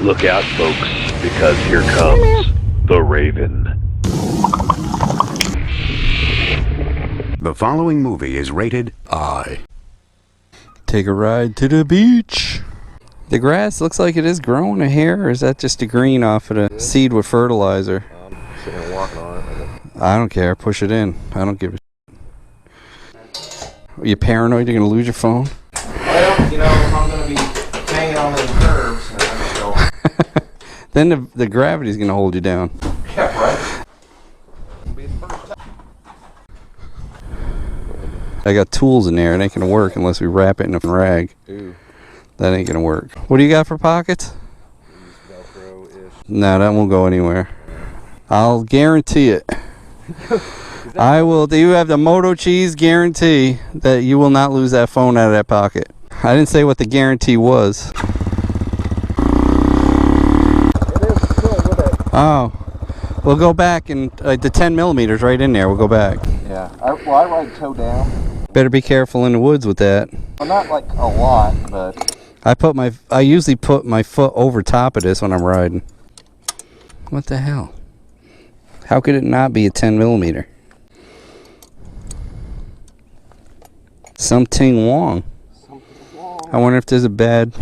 Look out, folks, because here comes the Raven. The following movie is rated I. Take a ride to the beach. The grass looks like it is growing a hair, or is that just the green off of the seed with fertilizer? I'm sitting here walking on it. I don't care. Push it in. I don't give a shit. Are you paranoid you're going to lose your phone? Well, you know, I'm going to be hanging on those curves. So. Then the gravity's going to hold you down. Yeah, right. I got tools in there. It ain't going to work unless we wrap it in a rag. Ooh. That ain't going to work. What do you got for pockets? Velcro-ish. No, that won't go anywhere. I'll guarantee it. I will. You have the MotoCheez guarantee that you will not lose that phone out of that pocket. I didn't say what the guarantee was. It is still with it. Oh, we'll go back and the 10 millimeters right in there. We'll go back. Yeah. I ride toe down. Better be careful in the woods with that. Well, not like a lot, but I usually put my foot over top of this when I'm riding. What the hell? How could it not be a 10 millimeter? Something wrong. I wonder if there's a bad...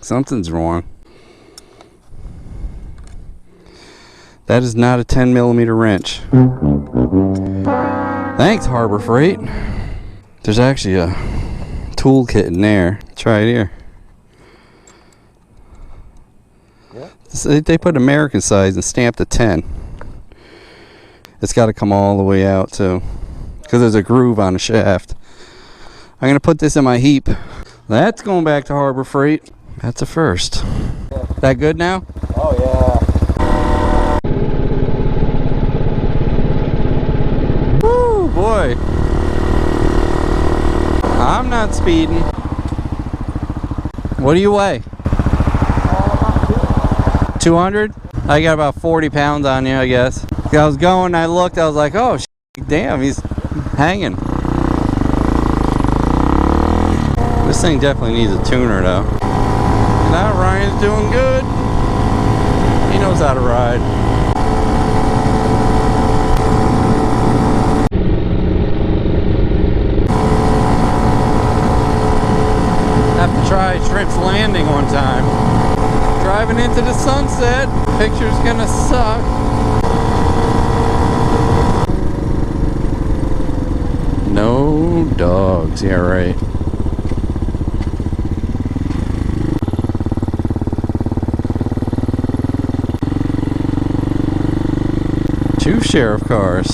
Something's wrong. That is not a 10 millimeter wrench. Thanks, Harbor Freight. There's actually a toolkit in there. Try it here. Yeah. They put American size and stamped a 10. It's got to come all the way out too, because there's a groove on the shaft. I'm gonna put this in my heap. That's going back to Harbor Freight. That's a first. Yeah. That good now? Oh yeah. Woo, boy. I'm not speeding. What do you weigh? 200? I got about 40 pounds on you, I guess. I was going, I looked, I was like, oh, damn, he's hanging. This thing definitely needs a tuner, though. Now Ryan's doing good. He knows how to ride. Have to try Tripp's Landing one time. Driving into the sunset, picture's gonna suck. No dogs, yeah, right. Two sheriff cars.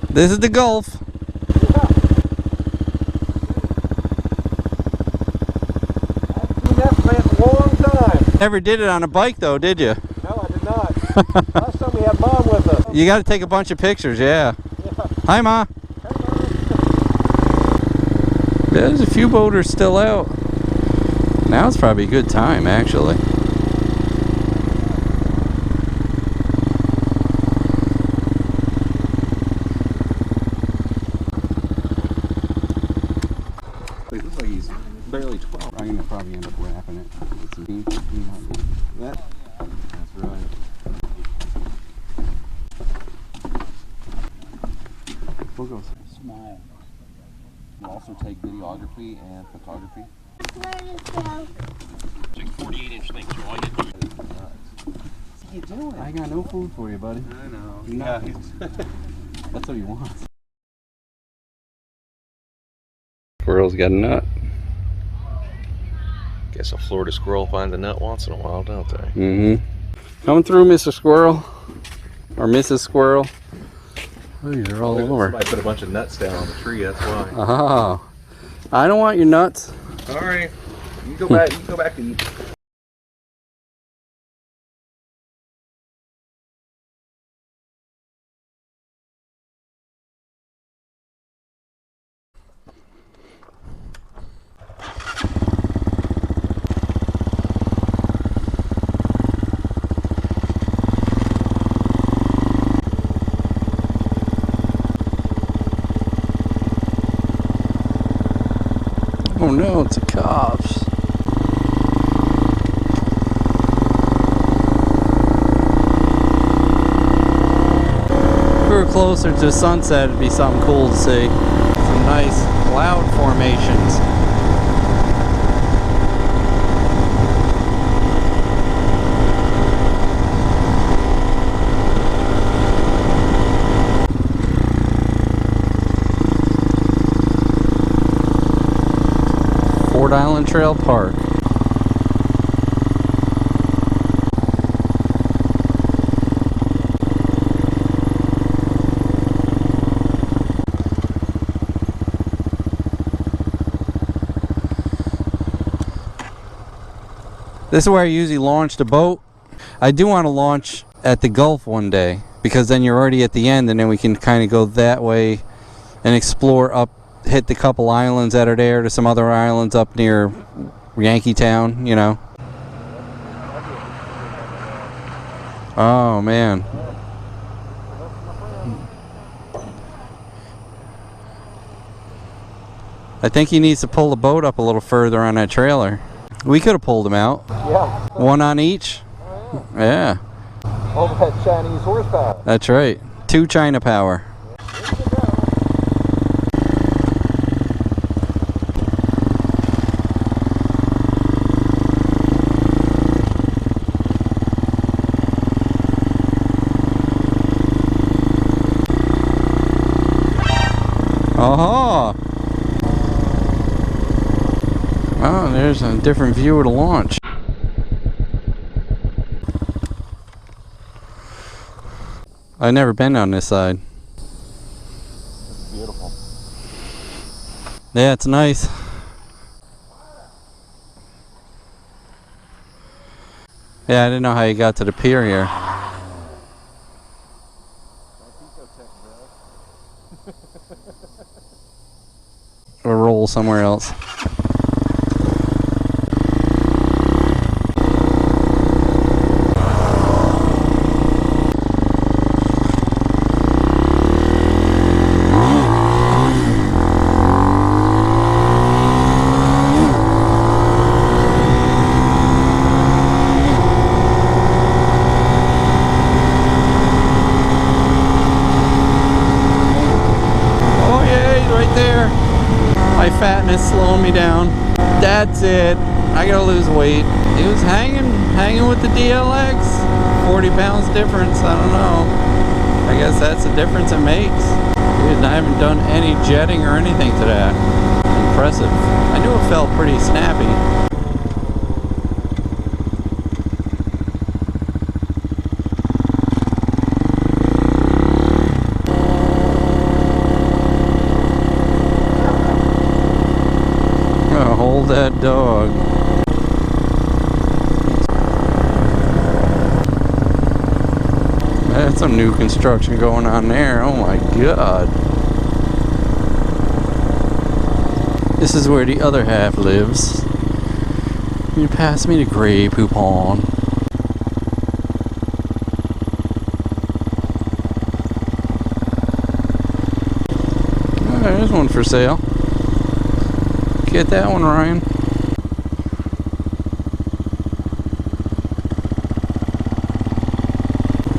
This is the Gulf. Yeah. I've seen that plant a long time. Never did it on a bike though, did you? No, I did not. Last time we had Mom with us. You got to take a bunch of pictures, yeah. Hi, Ma. There's a few boaters still out. Now it's probably a good time, actually. It looks like he's barely 12. I'm gonna probably end up wrapping it. That's right. We'll go smile. We'll also take videography and photography. It's like 48-inch thing, so all you do. What are you doing? I got no food for you, buddy. I know. Yeah. That's what he wants. Squirrel's got a nut. Guess a Florida squirrel finds a nut once in a while, don't they? Mm-hmm. Coming through, Mr. Squirrel. Or Mrs. Squirrel. Oh, you're all over. Somebody put a bunch of nuts down on the tree, that's why. Oh. I don't want your nuts. Alright. You go back, and eat. Cops. If we were closer to sunset, it'd be something cool to see. Some nice cloud formations. Ford Island Trail Park. This is where I usually launch the boat. I do want to launch at the Gulf one day because then you're already at the end and then we can kind of go that way and explore up, hit the couple islands that are there to some other islands up near Yankee Town, you know. Oh man. I think he needs to pull the boat up a little further on that trailer. We could have pulled him out. Yeah. One on each. Yeah. All that Chinese horsepower. That's right. 2 China power. Oh, oh, there's a different view of the launch. I've never been on this side. It's beautiful. Yeah, it's nice. Yeah, I didn't know how you got to the pier here. Or roll somewhere else. Fatness slowing me down. That's it. I gotta lose weight. He was hanging with the DLX. 40 pounds difference. I don't know. I guess that's the difference it makes. I haven't done any jetting or anything to that. Impressive. I knew it felt pretty snappy. Hold that dog. That's some new construction going on there. Oh my god. This is where the other half lives. You pass me the gray poupon. Oh, there's one for sale. Get that one, Ryan.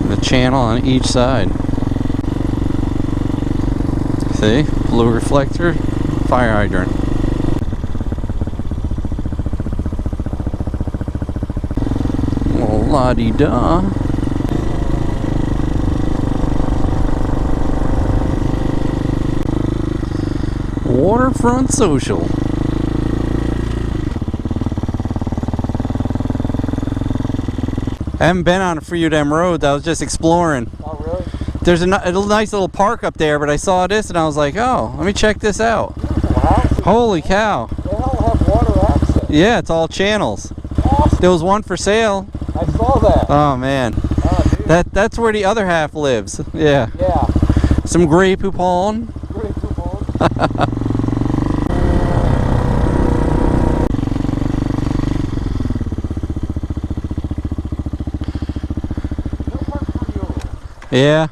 The channel on each side. See? Blue reflector, fire hydrant. Well, la-di-da. Waterfront social. I haven't been on a few of them roads. I was just exploring. Oh, really? There's a nice little park up there, but I saw this and I was like, oh, let me check this out. Beautiful houses. Holy cow. They all have water access. Yeah, it's all channels. Awesome. There was one for sale. I saw that. Oh, man. Oh, dude. That's where the other half lives. Yeah. Yeah. Some gray poupon. Great coupon. Yeah.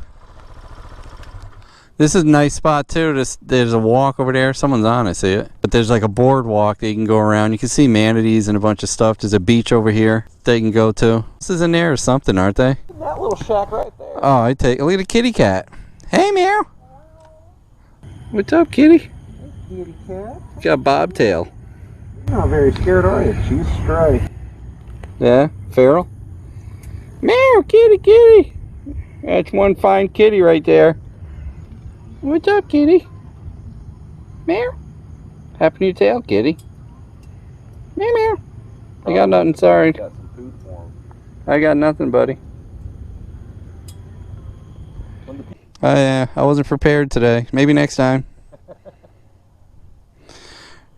This is a nice spot too. There's a walk over there. Someone's on it, see it? But there's like a boardwalk that you can go around. You can see manatees and a bunch of stuff. There's a beach over here they can go to. This is in there or something, aren't they? That little shack right there. Oh, look at a kitty cat. Hey, meow. What's up, kitty? Kitty cat. Got a bobtail. You're not very scared, are you? She's stray. Yeah, feral. Meow, kitty, kitty. That's one fine kitty right there. What's up, kitty? Meow. Happy new tail, kitty. Meow, meow. I got nothing, sorry. Got some food for him. I got nothing, buddy. I wasn't prepared today. Maybe next time.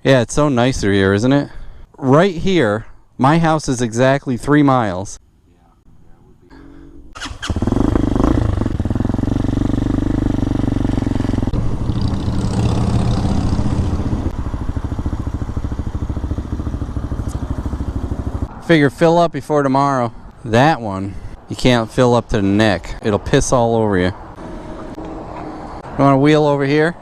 Yeah, it's so nice through here, isn't it? Right here, my house is exactly 3 miles. Figure fill up before tomorrow. That one, you can't fill up to the neck. It'll piss all over you. You want to wheel over here?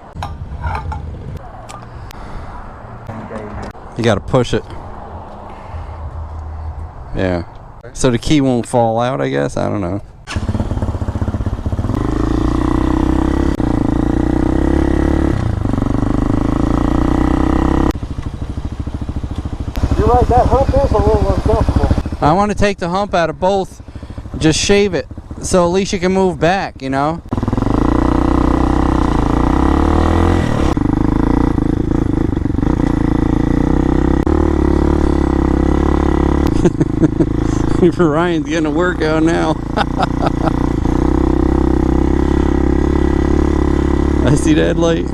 You got to push it. Yeah. So the key won't fall out, I guess? I don't know. You're right, that hump is a little uncomfortable. I want to take the hump out of both. Just shave it. So at least you can move back, you know? Ryan's getting a workout now. I see that light.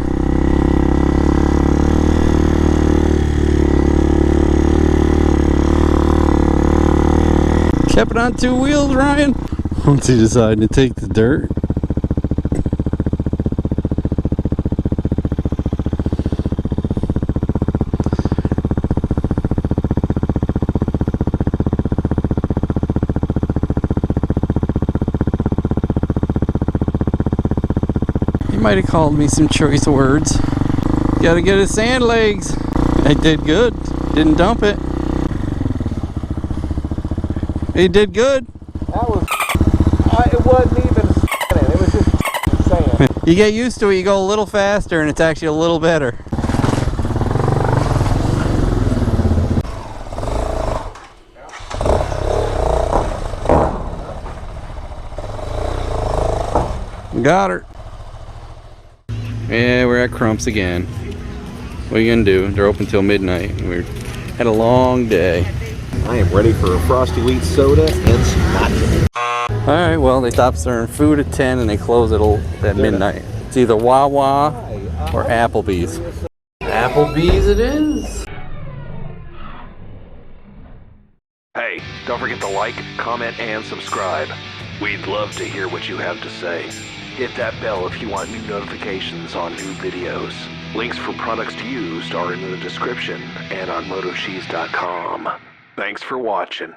Kept it on 2 wheels, Ryan. Once he decided to take the dirt. Might have called me some choice words. Gotta get his sand legs. I did good. Didn't dump it. He did good. That was... it wasn't even sand. It was just sand. You get used to it, you go a little faster and it's actually a little better. Got her. Yeah, we're at Crumps again. What are you gonna do? They're open till midnight. We had a long day. I am ready for a frosty wheat soda and scotch. Alright, well, they stop serving food at 10 and they close at midnight. It's either Wawa or Applebee's. Applebee's it is. Hey, don't forget to like, comment, and subscribe. We'd love to hear what you have to say. Hit that bell if you want new notifications on new videos. Links for products used are in the description and on MotoCheez.com. Thanks for watching.